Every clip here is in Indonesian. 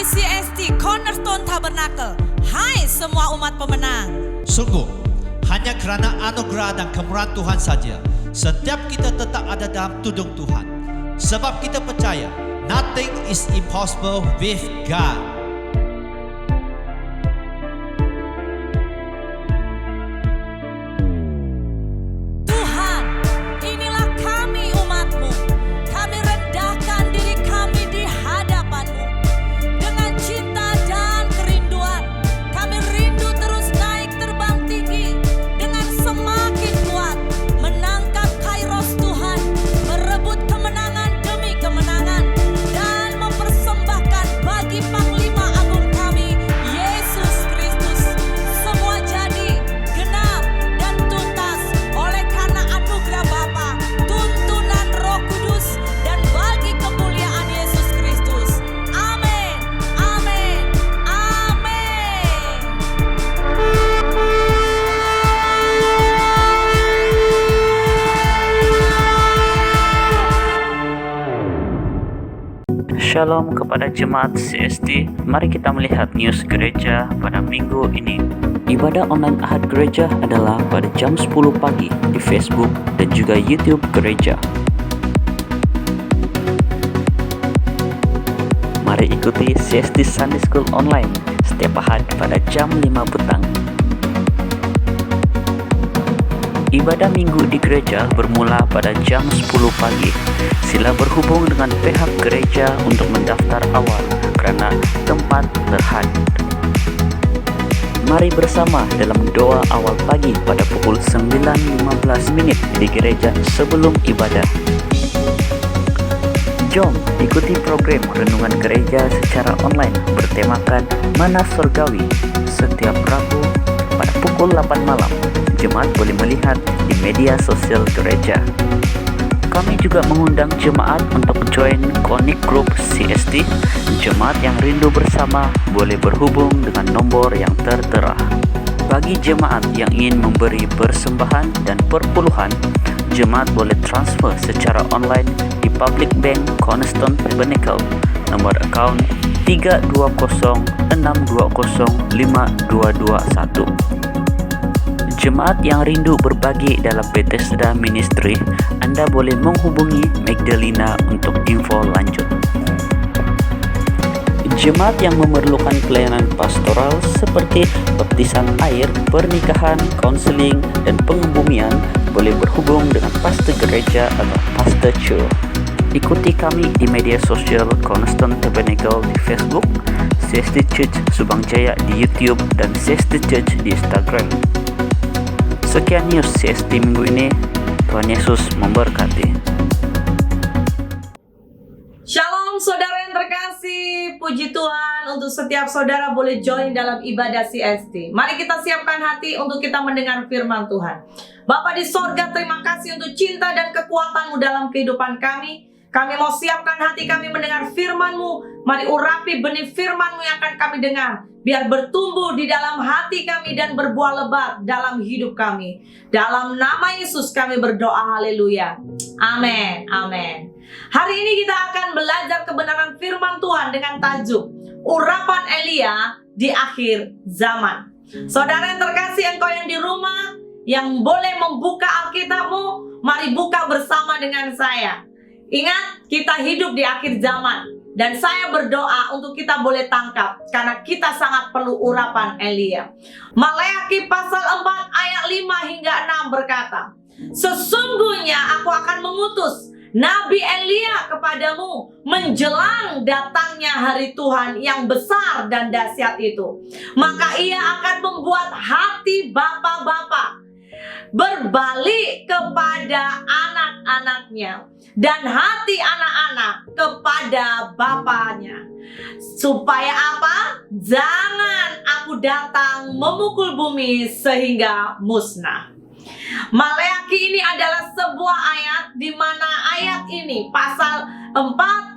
Kami CST Cornerstone Tabernacle. Hai semua umat pemenang. Sungguh, hanya kerana anugerah dan kemurahan Tuhan saja, setiap kita tetap ada dalam tudung Tuhan. Sebab kita percaya, nothing is impossible with God. Tuhan, inilah kami umat-Mu. Kami rendahkan diri kami di hadapan-Mu. Dengan cinta dan kerinduan, kami rindu terus naik terbang tinggi. Dengan semakin kuat, menangkap kairos Tuhan. Merebut kemenangan demi kemenangan. Dan mempersembahkan bagi Panglima Agung kami, Yesus Kristus. Semua jadi genap dan tuntas oleh karena anugerah Bapa, tuntunan Roh Kudus, dan bagi kemuliaan Yesus Kristus. Amin, amin, amin. Shalom kepada jemaat CST. Mari kita melihat news gereja pada minggu ini. Ibadah online Ahad gereja adalah pada jam 10 pagi di Facebook dan juga YouTube gereja. Mari ikuti CST Sunday School online setiap Ahad pada jam 5 petang. Ibadah minggu di gereja bermula pada jam 10 pagi. Sila berhubung dengan pihak gereja untuk mendaftar awal kerana tempat terhadir. Mari bersama dalam doa awal pagi pada pukul 9.15 di gereja sebelum ibadah. Jom ikuti program renungan gereja secara online bertemakan Mana Surgawi setiap Rabu pada pukul 8 malam. Jemaat boleh melihat di media sosial gereja. Kami juga mengundang jemaat untuk join Connect Group CST. Jemaat yang rindu bersama boleh berhubung dengan nombor yang tertera. Bagi jemaat yang ingin memberi persembahan dan perpuluhan, jemaat boleh transfer secara online di Public Bank Cornerstone Tabernacle, nomor akaun 32062052221. Jemaat yang rindu berbagi dalam Bethesda Ministry, Anda boleh menghubungi Magdalena untuk info lanjut. Jemaat yang memerlukan pelayanan pastoral seperti baptisan air, pernikahan, konseling, dan pengebumian boleh berhubung dengan pastor gereja atau pastor church. Ikuti kami di media sosial Cornerstone Tabernacle di Facebook, CST Church Subang Jaya di YouTube, dan CST Church di Instagram. Sekian news CST minggu ini. Tuhan Yesus memberkati. Shalom saudara yang terkasih, puji Tuhan untuk setiap saudara boleh join dalam ibadah CST. Mari kita siapkan hati untuk kita mendengar firman Tuhan. Bapa di sorga, terima kasih untuk cinta dan kekuatan-Mu dalam kehidupan kami. Kami mau siapkan hati kami mendengar firman-Mu. Mari urapi benih firman-Mu yang akan kami dengar, biar bertumbuh di dalam hati kami dan berbuah lebat dalam hidup kami. Dalam nama Yesus kami berdoa, haleluya. Amin, amin. Hari ini kita akan belajar kebenaran firman Tuhan dengan tajuk Urapan Elia di Akhir Zaman. Saudara yang terkasih, engkau yang di rumah, yang boleh membuka Alkitabmu, mari buka bersama dengan saya. Ingat, kita hidup di akhir zaman. Dan saya berdoa untuk kita boleh tangkap, karena kita sangat perlu urapan Elia. Maleakhi pasal 4 ayat 5 hingga 6 berkata, sesungguhnya aku akan mengutus Nabi Elia kepadamu menjelang datangnya hari Tuhan yang besar dan dahsyat itu. Maka ia akan membuat hati bapa-bapa berbalik kepada anak-anaknya, dan hati anak-anak kepada bapanya. Supaya apa? Jangan aku datang memukul bumi sehingga musnah. Maleakhi ini adalah sebuah ayat di mana ayat ini pasal 4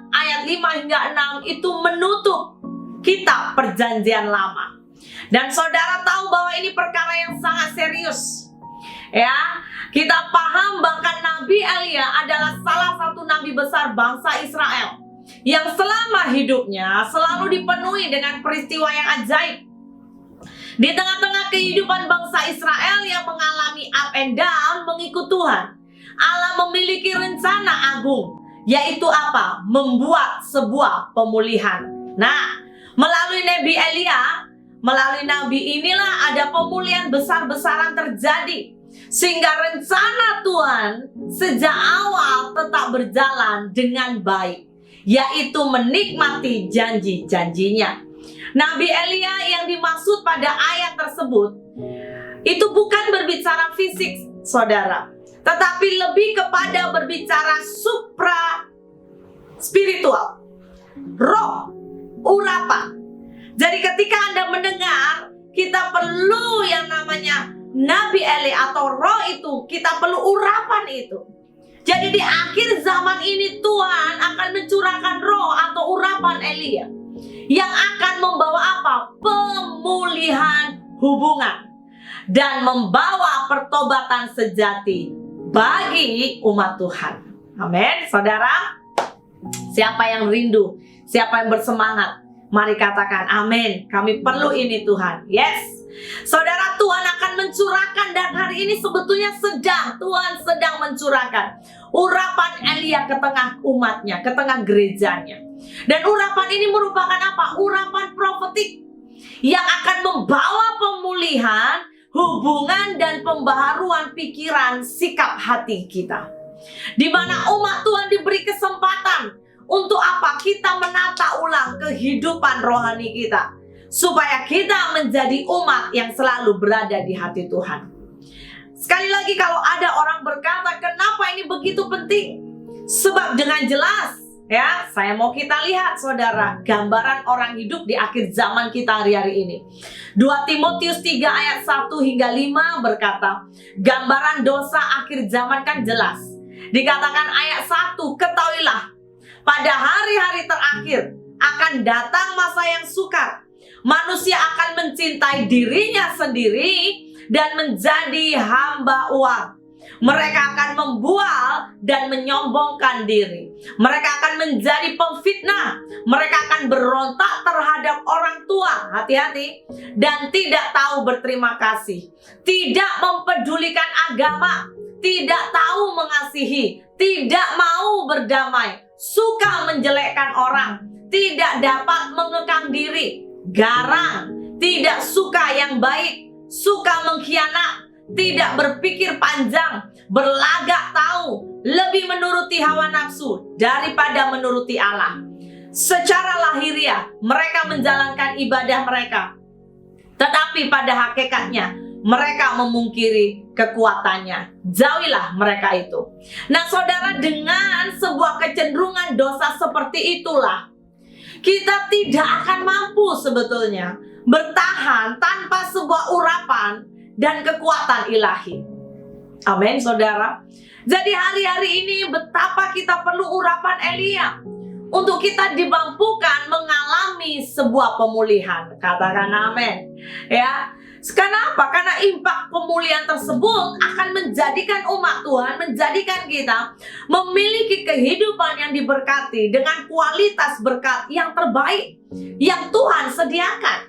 ayat 5 hingga 6 itu menutup kitab perjanjian lama. Dan saudara tahu bahwa ini perkara yang sangat serius. Ya, kita paham bahkan Nabi Elia adalah salah satu nabi besar bangsa Israel. yang selama hidupnya selalu dipenuhi dengan peristiwa yang ajaib. Di tengah-tengah kehidupan bangsa Israel yang mengalami up and down mengikut Tuhan, Allah memiliki rencana agung, yaitu apa? Membuat sebuah pemulihan. Nah, melalui Nabi Elia, melalui Nabi inilah ada pemulihan besar-besaran terjadi, sehingga rencana Tuhan sejak awal tetap berjalan dengan baik, yaitu menikmati janji-janjinya. Nabi Elia yang dimaksud pada ayat tersebut itu bukan berbicara fisik, saudara, tetapi lebih kepada berbicara supra spiritual, roh, urapan. Jadi ketika Anda mendengar, kita perlu yang namanya Nabi Elia atau roh itu, kita perlu urapan itu. Jadi di akhir zaman ini Tuhan akan mencurahkan roh atau urapan Elia yang akan membawa apa? Pemulihan hubungan dan membawa pertobatan sejati bagi umat Tuhan. Amin, saudara. Siapa yang rindu? Siapa yang bersemangat? Mari katakan amin. Kami perlu ini Tuhan. Yes. Saudara, Tuhan akan mencurahkan, dan hari ini sebetulnya Tuhan sedang mencurahkan urapan Elia ke tengah umatnya, ke tengah gerejanya. Dan urapan ini merupakan apa? Urapan profetik yang akan membawa pemulihan hubungan dan pembaharuan pikiran, sikap hati kita. Di mana umat Tuhan diberi kesempatan untuk apa? Kita menata ulang kehidupan rohani kita, supaya kita menjadi umat yang selalu berada di hati Tuhan. Sekali lagi, kalau ada orang berkata, kenapa ini begitu penting? Sebab dengan jelas, ya, saya mau kita lihat, saudara, gambaran orang hidup di akhir zaman kita hari-hari ini. 2 Timotius 3 ayat 1 hingga 5 berkata, gambaran dosa akhir zaman kan jelas. Dikatakan ayat 1, ketahuilah, pada hari-hari terakhir akan datang masa yang sukar. Manusia akan mencintai dirinya sendiri dan menjadi hamba uang. Mereka akan membual dan menyombongkan diri. Mereka akan menjadi pemfitnah. Mereka akan berontak terhadap orang tua. Hati-hati. Dan tidak tahu berterima kasih. Tidak mempedulikan agama. Tidak tahu mengasihi. Tidak mau berdamai. Suka menjelekkan orang. Tidak dapat mengekang diri. Garang. Tidak suka yang baik. Suka mengkhianat, tidak berpikir panjang, berlagak tahu, lebih menuruti hawa nafsu daripada menuruti Allah. Secara lahiriah mereka menjalankan ibadah mereka, tetapi pada hakikatnya mereka memungkiri kekuatannya. Jauhilah mereka itu. Nah, saudara, dengan sebuah kecenderungan dosa seperti itulah kita tidak akan mampu sebetulnya bertahan tanpa sebuah urapan dan kekuatan ilahi. Amin, saudara. Jadi hari-hari ini betapa kita perlu urapan Elia untuk kita dimampukan mengalami sebuah pemulihan. Katakan amin. Ya. Kenapa? Karena impak pemulihan tersebut akan menjadikan umat Tuhan, menjadikan kita memiliki kehidupan yang diberkati dengan kualitas berkat yang terbaik yang Tuhan sediakan.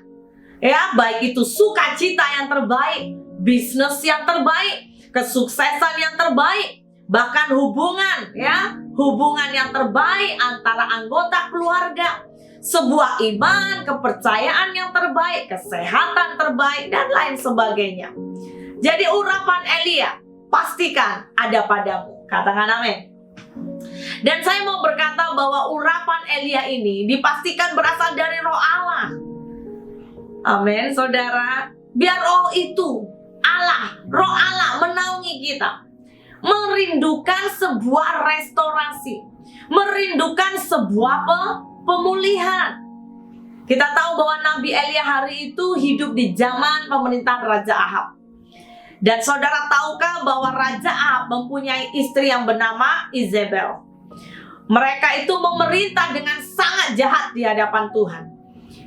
Ya, baik itu sukacita yang terbaik, bisnis yang terbaik, kesuksesan yang terbaik, bahkan hubungan, ya, hubungan yang terbaik antara anggota keluarga, sebuah iman, kepercayaan yang terbaik, kesehatan terbaik, dan lain sebagainya. Jadi urapan Elia pastikan ada padamu. Katakan amin. Dan saya mau berkata bahwa urapan Elia ini dipastikan berasal dari roh Allah. Amin, saudara. Biar roh itu, Allah, roh Allah menaungi kita. Merindukan sebuah restorasi. Merindukan sebuah pemulihan. Kita tahu bahwa Nabi Elia hari itu hidup di zaman pemerintahan Raja Ahab. Dan saudara tahukah bahwa Raja Ahab mempunyai istri yang bernama Izebel. Mereka itu memerintah dengan sangat jahat di hadapan Tuhan.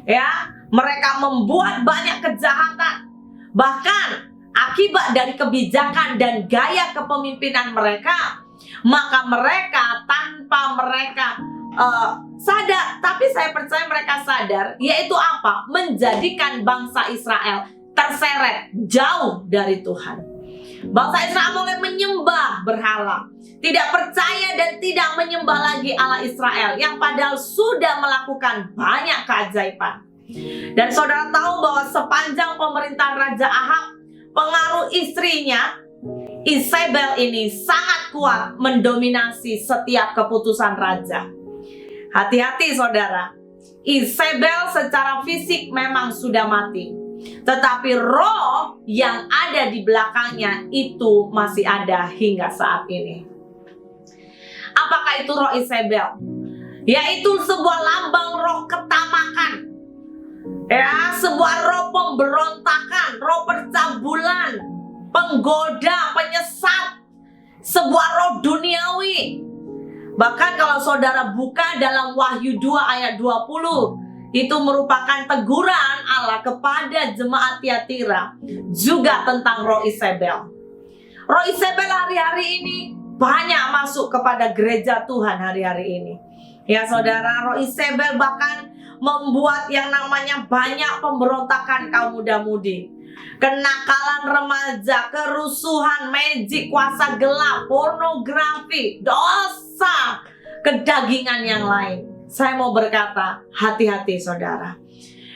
Ya, mereka membuat banyak kejahatan. Bahkan akibat dari kebijakan dan gaya kepemimpinan mereka, maka mereka tanpa mereka sadar, tapi saya percaya mereka sadar, yaitu apa? Menjadikan bangsa Israel terseret jauh dari Tuhan. Bangsa Israel mulai menyembah berhala, tidak percaya dan tidak menyembah lagi Allah Israel yang padahal sudah melakukan banyak keajaiban. Dan saudara tahu bahwa sepanjang pemerintahan Raja Ahab, pengaruh istrinya Isabel ini sangat kuat mendominasi setiap keputusan raja. Hati-hati saudara, Isabel secara fisik memang sudah mati, tetapi roh yang ada di belakangnya itu masih ada hingga saat ini. Apakah itu roh Isabel? Yaitu sebuah lambang roh ketamakan. Ya, sebuah roh pemberontakan, roh percabulan, penggoda, penyesat, sebuah roh duniawi. Bahkan kalau saudara buka dalam Wahyu 2 ayat 20, itu merupakan teguran Allah kepada jemaat Tiatira, juga tentang roh Isabel. Roh Isabel hari-hari ini banyak masuk kepada gereja Tuhan hari-hari ini. Ya saudara, roh Isabel bahkan membuat yang namanya banyak pemberontakan kaum muda-mudi, kenakalan remaja, kerusuhan, magic, kuasa gelap, pornografi, dosa, kedagingan yang lain. Saya mau berkata, hati-hati saudara.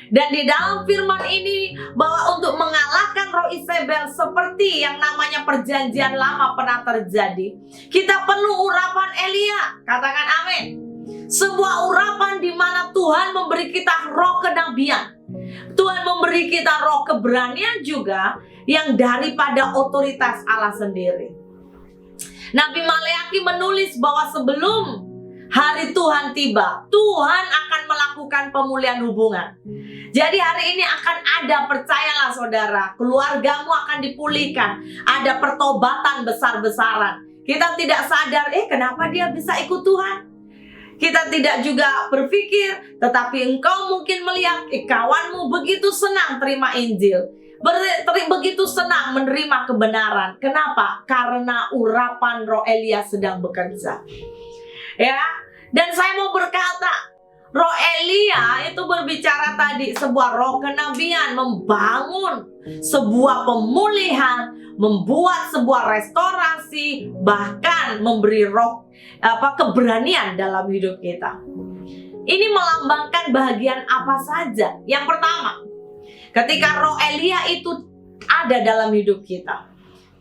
Dan di dalam firman ini, bahwa untuk mengalahkan roh Isabel seperti yang namanya perjanjian lama pernah terjadi, kita perlu urapan Elia. Katakan amin. Sebuah urapan di mana Tuhan memberi kita roh kenabian. Tuhan memberi kita roh keberanian juga, yang daripada otoritas Allah sendiri. Nabi Maleaki menulis bahwa sebelum hari Tuhan tiba, Tuhan akan melakukan pemulihan hubungan. Jadi hari ini akan ada, percayalah saudara, keluargamu akan dipulihkan. Ada pertobatan besar-besaran. Kita tidak sadar, kenapa dia bisa ikut Tuhan? Kita tidak juga berpikir, tetapi engkau mungkin melihat kawanmu begitu senang terima Injil, begitu senang menerima kebenaran. Kenapa? Karena urapan roh Elia sedang bekerja. Ya, dan saya mau berkata, roh Elia itu berbicara tadi, sebuah roh kenabian, membangun sebuah pemulihan, membuat sebuah restorasi, bahkan memberi roh keberanian dalam hidup kita. Ini melambangkan bahagian apa saja? Yang pertama, ketika roh Elia itu ada dalam hidup kita,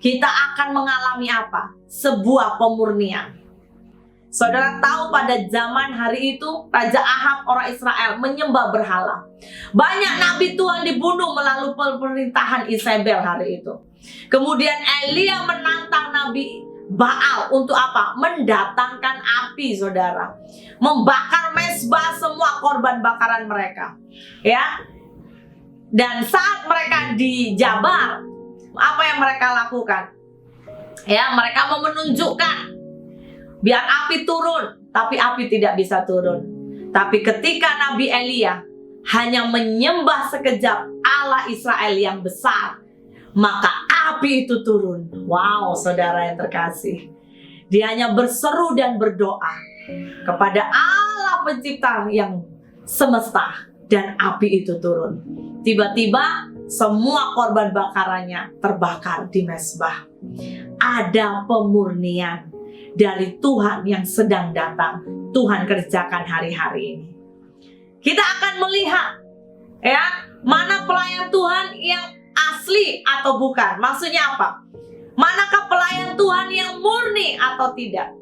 kita akan mengalami apa? Sebuah pemurnian. Saudara tahu pada zaman hari itu, Raja Ahab orang Israel menyembah berhala. Banyak nabi Tuhan dibunuh melalui pemerintahan Isabel hari itu. Kemudian Elia menantang Nabi Baal untuk apa? Mendatangkan api, saudara. Membakar mezbah semua korban bakaran mereka. Ya. Dan saat mereka dijabar, apa yang mereka lakukan? Ya, mereka mau menunjukkan biar api turun, tapi api tidak bisa turun. Tapi ketika Nabi Elia hanya menyembah sekejap Allah Israel yang besar, maka api itu turun. Wow, saudara yang terkasih. Dia hanya berseru dan berdoa kepada Allah pencipta yang semesta, dan api itu turun. Tiba-tiba semua korban bakarannya terbakar di mezbah. Ada pemurnian dari Tuhan yang sedang datang. Tuhan kerjakan hari-hari ini. Kita akan melihat ya, mana pelayan Tuhan yang asli atau bukan. Maksudnya apa? Manakah pelayan Tuhan yang murni atau tidak?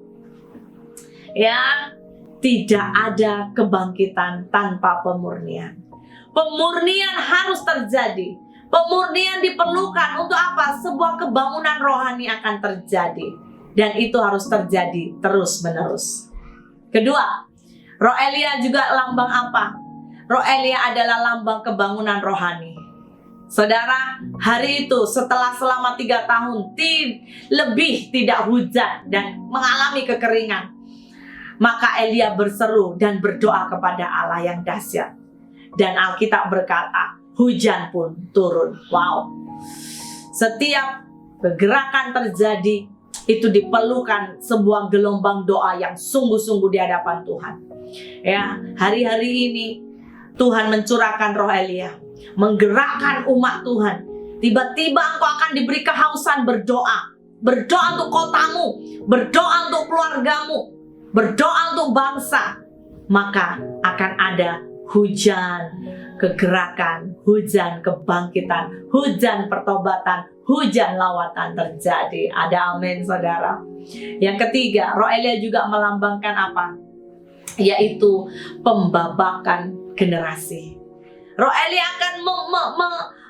Ya, tidak ada kebangkitan tanpa pemurnian. Pemurnian harus terjadi. Pemurnian diperlukan untuk apa? Sebuah kebangunan rohani akan terjadi. Dan itu harus terjadi terus-menerus. Kedua, roh Elia juga lambang apa? Roh Elia adalah lambang kebangunan rohani. Saudara, hari itu setelah selama 3 tahun lebih tidak hujan dan mengalami kekeringan, maka Elia berseru dan berdoa kepada Allah yang dahsyat. Dan Alkitab berkata, hujan pun turun. Wow. Setiap pergerakan terjadi, itu diperlukan sebuah gelombang doa yang sungguh-sungguh di hadapan Tuhan. Ya, hari-hari ini Tuhan mencurahkan roh Elia, menggerakkan umat Tuhan. Tiba-tiba engkau akan diberi kehausan berdoa. Berdoa untuk kotamu, berdoa untuk keluargamu, berdoa untuk bangsa. Maka akan ada hujan kegerakan, hujan kebangkitan, hujan pertobatan, hujan lawatan terjadi. Ada amin, saudara. Yang ketiga, roh Elia juga melambangkan apa? Yaitu pembabakan generasi. Roh Elia akan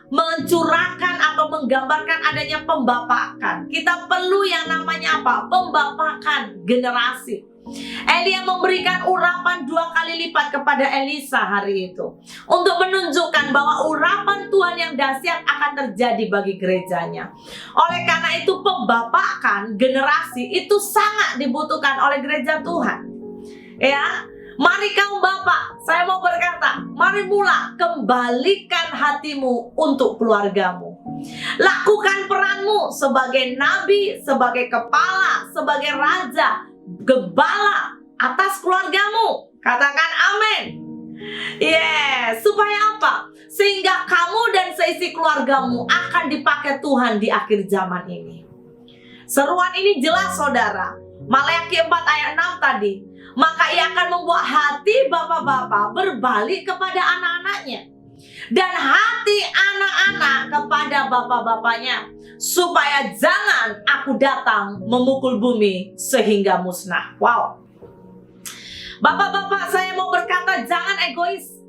mencurahkan atau menggambarkan adanya pembabakan. Kita perlu yang namanya apa? Pembabakan generasi. Elia memberikan urapan 2 kali lipat kepada Elisa hari itu untuk menunjukkan bahwa urapan Tuhan yang dahsyat akan terjadi bagi gerejanya. Oleh karena itu pembabakan generasi itu sangat dibutuhkan oleh gereja Tuhan. Ya, mari kaum bapak, saya mau berkata, mari mula kembalikan hatimu untuk keluargamu. Lakukan peranmu sebagai nabi, sebagai kepala, sebagai raja, gembala atas keluargamu. Katakan amin. Yes, supaya apa? Sehingga kamu dan seisi keluargamu akan dipakai Tuhan di akhir zaman ini. Seruan ini jelas, saudara. Maleakhi 4 ayat 6 tadi. Maka ia akan membuat hati bapak-bapak berbalik kepada anak-anaknya, dan hati anak-anak kepada bapak-bapaknya, supaya jangan aku datang memukul bumi sehingga musnah. Wow. Bapak-bapak, saya mau berkata, jangan egois,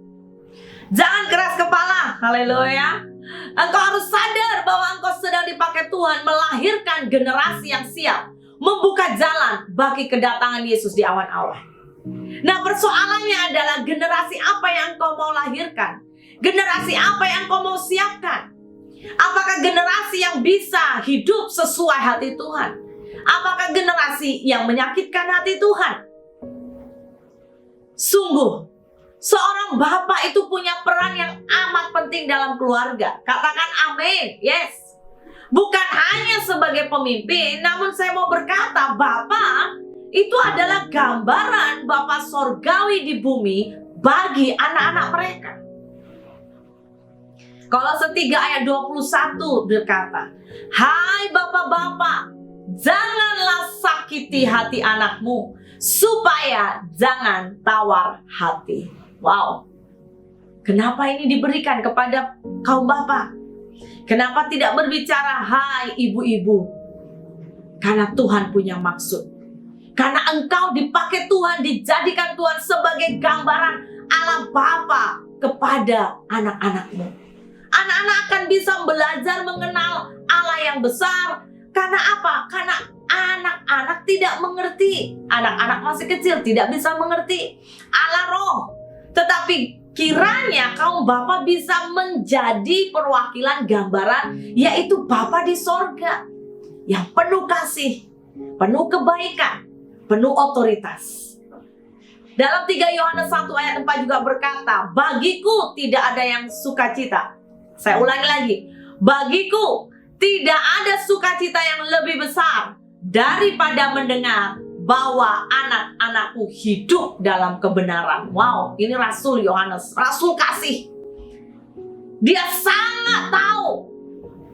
jangan keras kepala. Haleluya. Engkau harus sadar bahwa engkau sedang dipakai Tuhan melahirkan generasi yang siap membuka jalan bagi kedatangan Yesus di awan-awan. Nah, persoalannya adalah generasi apa yang engkau mau lahirkan? Generasi apa yang engkau mau siapkan? Apakah generasi yang bisa hidup sesuai hati Tuhan? Apakah generasi yang menyakitkan hati Tuhan? Sungguh, seorang bapak itu punya peran yang amat penting dalam keluarga. Katakan amin. Yes. Bukan hanya sebagai pemimpin, namun saya mau berkata, bapak itu adalah gambaran Bapa sorgawi di bumi bagi anak-anak mereka. Kolose 3 ayat 21 berkata, hai bapak-bapak, janganlah sakiti hati anakmu, supaya jangan tawar hati. Wow. Kenapa ini diberikan kepada kaum bapak? Kenapa tidak berbicara, hai ibu-ibu? Karena Tuhan punya maksud. Karena engkau dipakai Tuhan, dijadikan Tuhan sebagai gambaran Allah Bapa kepada anak-anakmu. Anak-anak akan bisa belajar mengenal Allah yang besar. Karena apa? Karena anak-anak tidak mengerti. Anak-anak masih kecil tidak bisa mengerti Allah roh. Tetapi kiranya kaum bapa bisa menjadi perwakilan gambaran, yaitu Bapa di sorga yang penuh kasih, penuh kebaikan, penuh otoritas. Dalam 3 Yohanes 1 ayat 4 juga berkata, bagiku tidak ada yang sukacita. Saya ulangi lagi, bagiku tidak ada sukacita yang lebih besar daripada mendengar bahwa anak-anakku hidup dalam kebenaran. Wow, ini Rasul Yohanes, Rasul kasih. Dia sangat tahu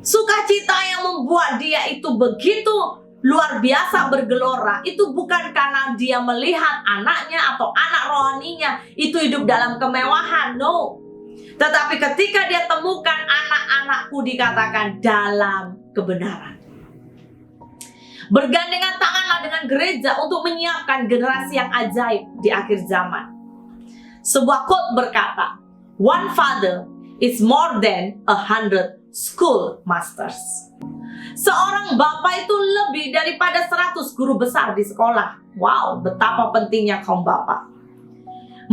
sukacita yang membuat dia itu begitu luar biasa bergelora. Itu bukan karena dia melihat anaknya atau anak rohaninya itu hidup dalam kemewahan, no. Tetapi ketika dia temukan anak-anakku dikatakan dalam kebenaran. Bergandengan tanganlah dengan gereja untuk menyiapkan generasi yang ajaib di akhir zaman. Sebuah quote berkata, one father is more than 100 school masters. Seorang bapak itu lebih daripada 100 guru besar di sekolah. Wow, betapa pentingnya kaum bapak.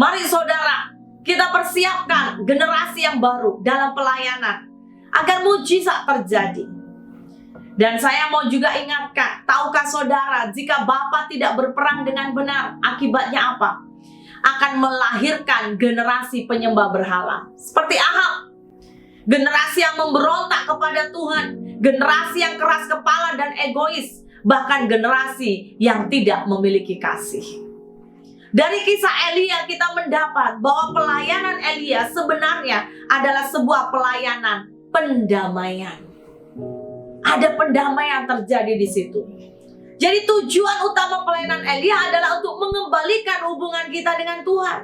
Mari saudara, kita persiapkan generasi yang baru dalam pelayanan agar mujizat terjadi. Dan saya mau juga ingatkan, tahukah saudara, jika Bapak tidak berperang dengan benar, akibatnya apa? Akan melahirkan generasi penyembah berhala. Seperti Ahab. Generasi yang memberontak kepada Tuhan. Generasi yang keras kepala dan egois, bahkan generasi yang tidak memiliki kasih. Dari kisah Elia kita mendapat bahwa pelayanan Elia sebenarnya adalah sebuah pelayanan pendamaian. Ada pendamaian terjadi di situ. Jadi tujuan utama pelayanan Elia adalah untuk mengembalikan hubungan kita dengan Tuhan.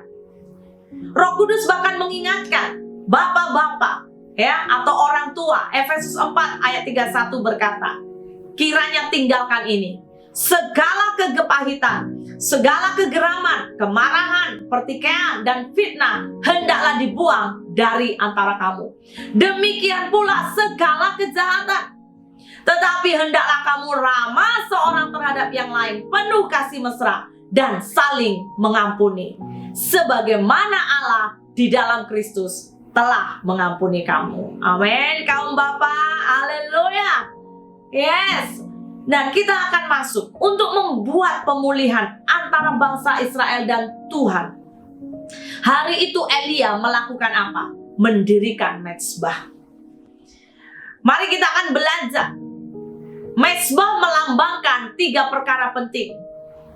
Roh Kudus bahkan mengingatkan bapak-bapak ya atau orang tua. Efesus 4 ayat 31 berkata, kiranya tinggalkan ini, segala kegepahitan, segala kegeraman, kemarahan, pertikaian, dan fitnah hendaklah dibuang dari antara kamu. Demikian pula segala kejahatan. Tetapi hendaklah kamu ramah seorang terhadap yang lain, penuh kasih mesra, dan saling mengampuni. Sebagaimana Allah di dalam Kristus telah mengampuni kamu. Amin, kaum bapak, haleluya. Yes. Dan kita akan masuk untuk membuat pemulihan antara bangsa Israel dan Tuhan. Hari itu Elia melakukan apa? Mendirikan mezbah. Mari kita akan belajar. Mezbah melambangkan 3 perkara penting.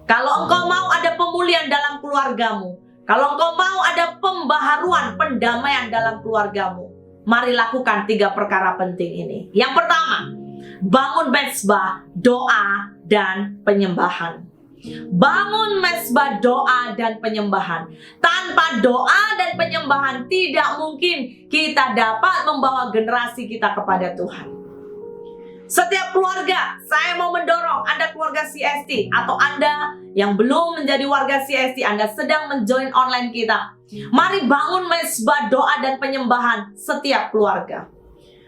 Kalau engkau mau ada pemulihan dalam keluargamu, kalau engkau mau ada pembaharuan, pendamaian dalam keluargamu, mari lakukan 3 perkara penting ini. Yang pertama, bangun mezbah, doa, dan penyembahan. Bangun mezbah, doa, dan penyembahan. Tanpa doa dan penyembahan tidak mungkin kita dapat membawa generasi kita kepada Tuhan. Setiap keluarga, saya mau mendorong Anda keluarga CST atau Anda yang belum menjadi warga CST, Anda sedang menjoin online kita. Mari bangun mezbah, doa, dan penyembahan setiap keluarga.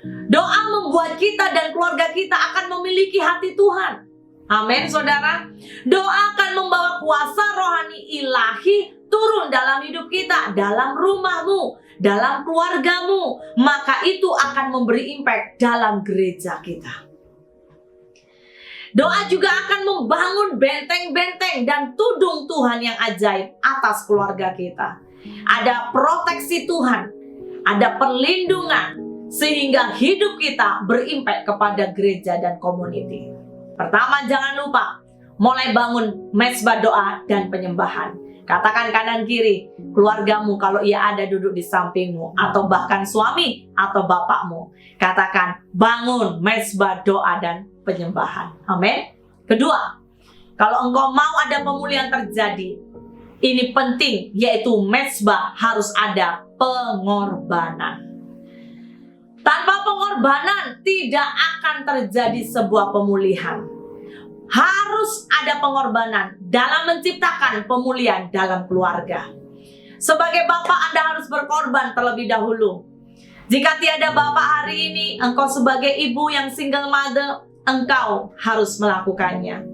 Doa membuat kita dan keluarga kita akan memiliki hati Tuhan. Amin, saudara. Doa akan membawa kuasa rohani ilahi turun dalam hidup kita, dalam rumahmu, dalam keluargamu. Maka itu akan memberi impact dalam gereja kita. Doa juga akan membangun benteng-benteng dan tudung Tuhan yang ajaib atas keluarga kita. Ada proteksi Tuhan, ada perlindungan, sehingga hidup kita berimpact kepada gereja dan community. Pertama, jangan lupa mulai bangun mezbah doa dan penyembahan. Katakan kanan kiri keluargamu kalau ia ada duduk di sampingmu, atau bahkan suami atau bapakmu. Katakan bangun mezbah doa dan penyembahan. Amin. Kedua, kalau engkau mau ada pemulihan terjadi, ini penting, yaitu mezbah harus ada pengorbanan. Tanpa pengorbanan tidak akan terjadi sebuah pemulihan. Harus ada pengorbanan dalam menciptakan pemulihan dalam keluarga. Sebagai bapak, Anda harus berkorban terlebih dahulu. Jika tiada bapak hari ini, engkau sebagai ibu yang single mother, engkau harus melakukannya.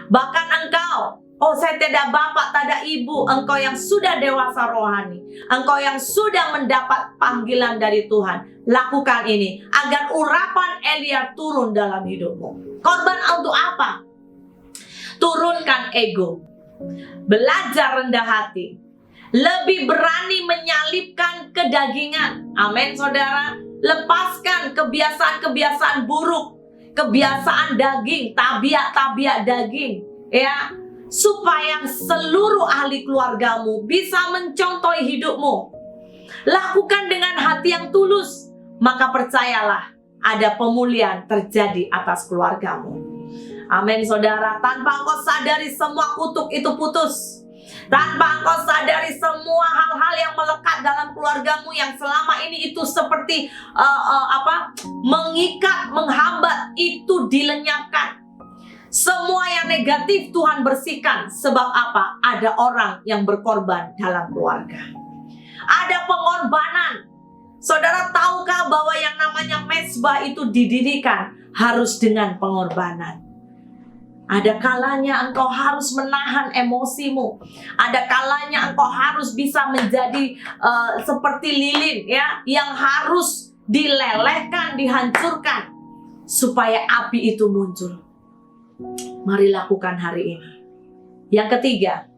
Bahkan engkau, saya tiada bapak, tiada ibu, engkau yang sudah dewasa rohani, engkau yang sudah mendapat panggilan dari Tuhan, lakukan ini agar urapan Elia turun dalam hidupmu. Korban untuk apa? Turunkan ego, belajar rendah hati, lebih berani menyalipkan kedagingan. Amin, saudara. Lepaskan kebiasaan-kebiasaan buruk, kebiasaan daging, tabiat-tabiat daging, ya, supaya seluruh ahli keluargamu bisa mencontohi hidupmu. Lakukan dengan hati yang tulus, maka percayalah ada pemulihan terjadi atas keluargamu. Amin, saudara. Tanpa engkau sadari, semua kutuk itu putus. Tanpa engkau sadari, semua hal-hal yang melekat dalam keluargamu yang selama ini itu seperti mengikat, menghambat, itu dilenyapkan. Semua yang negatif Tuhan bersihkan. Sebab apa? Ada orang yang berkorban dalam keluarga. Ada pengorbanan. Saudara, tahukah bahwa yang namanya mezbah itu didirikan harus dengan pengorbanan? Ada kalanya engkau harus menahan emosimu. Ada kalanya engkau harus bisa menjadi seperti lilin, ya, yang harus dilelehkan, dihancurkan supaya api itu muncul. Mari lakukan hari ini. Yang ketiga,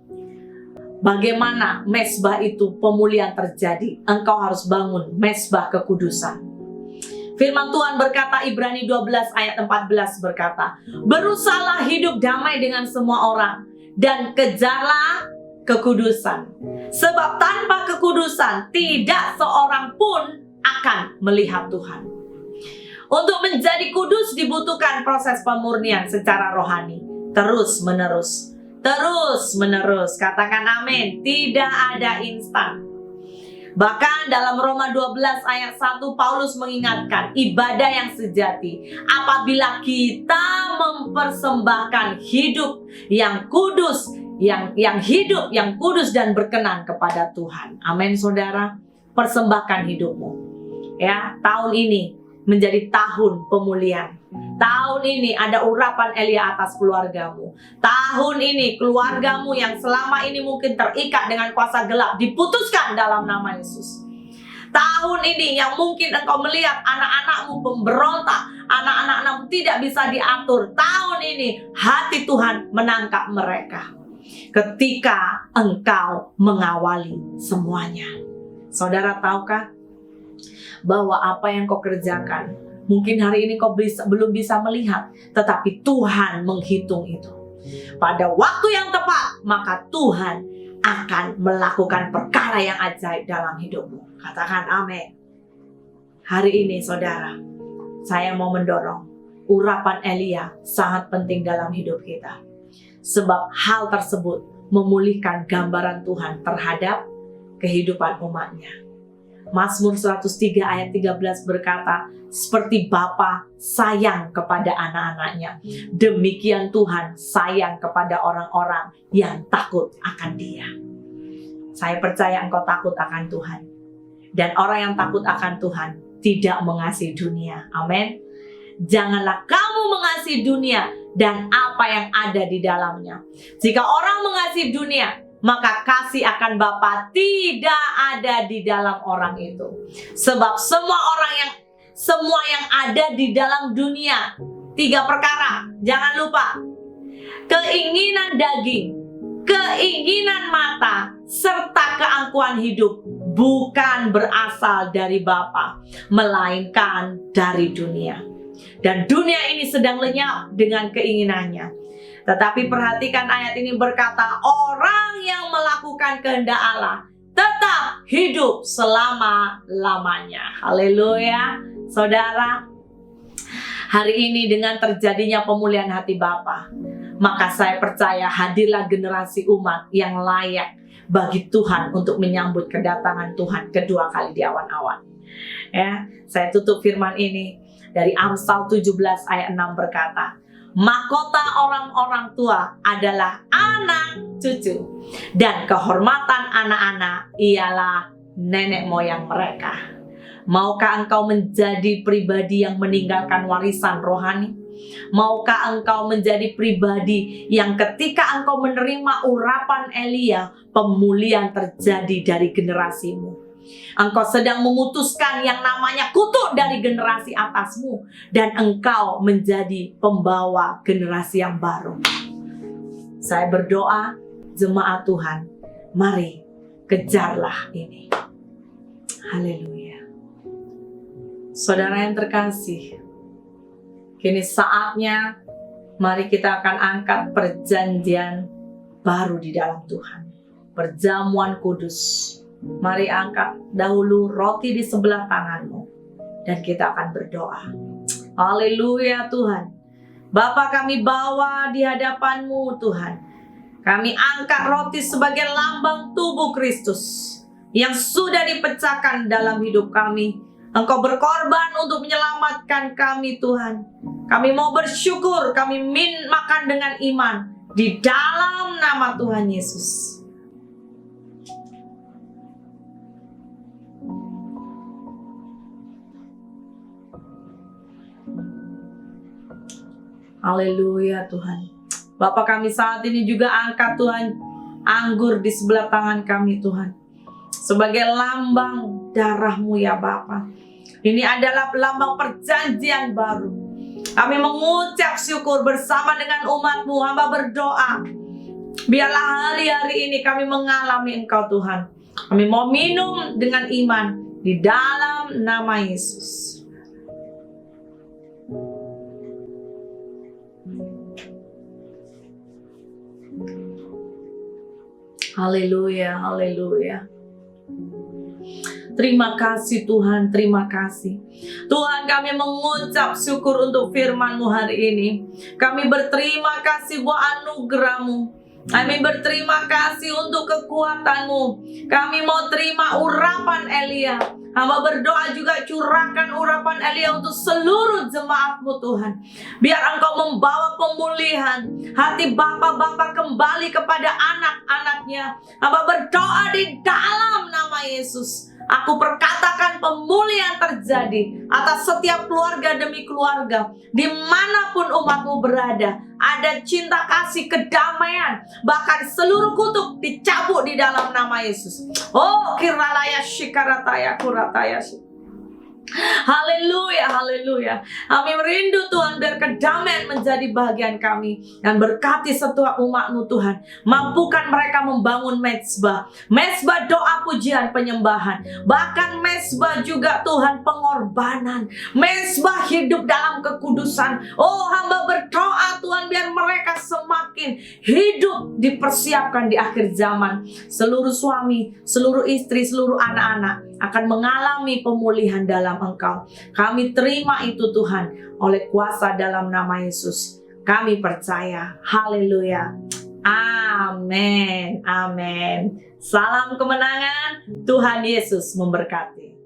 bagaimana mezbah itu pemulihan terjadi? Engkau harus bangun mezbah kekudusan. Firman Tuhan berkata, Ibrani 12 ayat 14 berkata, berusahalah hidup damai dengan semua orang dan kejarlah kekudusan. Sebab tanpa kekudusan tidak seorang pun akan melihat Tuhan. Untuk menjadi kudus dibutuhkan proses pemurnian secara rohani. Terus menerus. Katakan amin. Tidak ada instan. Bahkan dalam Roma 12 ayat 1 Paulus mengingatkan ibadah yang sejati apabila kita mempersembahkan hidup yang kudus, yang hidup, yang kudus dan berkenan kepada Tuhan. Amin saudara. Persembahkan hidupmu. Ya, tahun ini menjadi tahun pemulihan. Tahun ini ada urapan Elia atas keluargamu. Tahun ini keluargamu yang selama ini mungkin terikat dengan kuasa gelap diputuskan dalam nama Yesus. Tahun ini yang mungkin engkau melihat anak-anakmu pemberontak, anak-anakmu tidak bisa diatur. Tahun ini hati Tuhan menangkap mereka ketika engkau mengawali semuanya. Saudara tahukah bahwa apa yang kau kerjakan mungkin hari ini kau belum bisa melihat, tetapi Tuhan menghitung itu. Pada waktu yang tepat, maka Tuhan akan melakukan perkara yang ajaib dalam hidupmu. Katakan amin. Hari ini saudara, saya mau mendorong urapan Elia sangat penting dalam hidup kita. Sebab hal tersebut memulihkan gambaran Tuhan terhadap kehidupan umatnya. Mazmur 103 ayat 13 berkata, seperti Bapa sayang kepada anak-anaknya, demikian Tuhan sayang kepada orang-orang yang takut akan Dia. Saya percaya engkau takut akan Tuhan. Dan orang yang takut akan Tuhan tidak mengasihi dunia. Amin. Janganlah kamu mengasihi dunia dan apa yang ada di dalamnya. Jika orang mengasihi dunia, maka kasih akan Bapa tidak ada di dalam orang itu. Sebab semua yang ada di dalam dunia, 3 perkara, jangan lupa. Keinginan daging, keinginan mata, serta keangkuhan hidup bukan berasal dari Bapa, melainkan dari dunia. Dan dunia ini sedang lenyap dengan keinginannya. Tetapi perhatikan ayat ini berkata, orang yang melakukan kehendak Allah tetap hidup selama-lamanya. Haleluya. Saudara, hari ini dengan terjadinya pemulihan hati Bapa, maka saya percaya hadirlah generasi umat yang layak bagi Tuhan untuk menyambut kedatangan Tuhan kedua kali di awan-awan. Ya, saya tutup firman ini dari Amsal 17 ayat 6 berkata, mahkota orang-orang tua adalah anak cucu, dan kehormatan anak-anak ialah nenek moyang mereka. Maukah engkau menjadi pribadi yang meninggalkan warisan rohani? Maukah engkau menjadi pribadi yang ketika engkau menerima urapan Elia, pemulihan terjadi dari generasimu? Engkau sedang memutuskan yang namanya kutuk dari generasi atasmu, dan engkau menjadi pembawa generasi yang baru. Saya berdoa, jemaat Tuhan, mari kejarlah ini. Haleluya. Saudara yang terkasih, kini saatnya mari kita akan angkat perjanjian baru di dalam Tuhan. Perjamuan kudus. Mari angkat dahulu roti di sebelah tanganmu dan kita akan berdoa. Haleluya Tuhan. Bapa, kami bawa di hadapan-Mu Tuhan. Kami angkat roti sebagai lambang tubuh Kristus yang sudah dipecahkan dalam hidup kami. Engkau berkorban untuk menyelamatkan kami Tuhan. Kami mau bersyukur, kami makan dengan iman di dalam nama Tuhan Yesus. Haleluya Tuhan. Bapa, kami saat ini juga angkat Tuhan anggur di sebelah tangan kami Tuhan, sebagai lambang darah-Mu ya Bapa. Ini adalah lambang perjanjian baru. Kami mengucap syukur bersama dengan umat-Mu. Hamba berdoa, biarlah hari-hari ini kami mengalami Engkau Tuhan. Kami mau minum dengan iman di dalam nama Yesus. Haleluya, haleluya. Terima kasih Tuhan, terima kasih. Tuhan, kami mengucap syukur untuk firman-Mu hari ini. Kami berterima kasih buat anugerah-Mu. Kami berterima kasih untuk kekuatan-Mu. Kami mau terima urapan Elia. Hamba berdoa juga curahkan urapan Elia untuk seluruh jemaat-Mu Tuhan. Biar Engkau membawa pemulihan. Hati bapak-bapak kembali kepada anak-anaknya. Hamba berdoa di dalam nama Yesus. Aku perkatakan pemulihan terjadi atas setiap keluarga demi keluarga. Dimanapun umat-Mu berada, ada cinta kasih kedamaian. Bahkan seluruh kutuk dicabut di dalam nama Yesus. Oh, kiralaya shikarataya kurataya. Haleluya, haleluya. Kami merindu Tuhan biar kedamaian menjadi bagian kami. Dan berkati setiap umat-Mu Tuhan. Mampukan mereka membangun mezbah. Mezbah doa pujian penyembahan. Bahkan mezbah juga Tuhan pengorbanan. Mezbah hidup dalam kekudusan. Oh, hamba berdoa Tuhan biar mereka semakin hidup dipersiapkan di akhir zaman. Seluruh suami, seluruh istri, seluruh anak-anak akan mengalami pemulihan dalam Engkau. Kami terima itu Tuhan oleh kuasa dalam nama Yesus. Kami percaya. Haleluya. Amin. Amin. Salam kemenangan. Tuhan Yesus memberkati.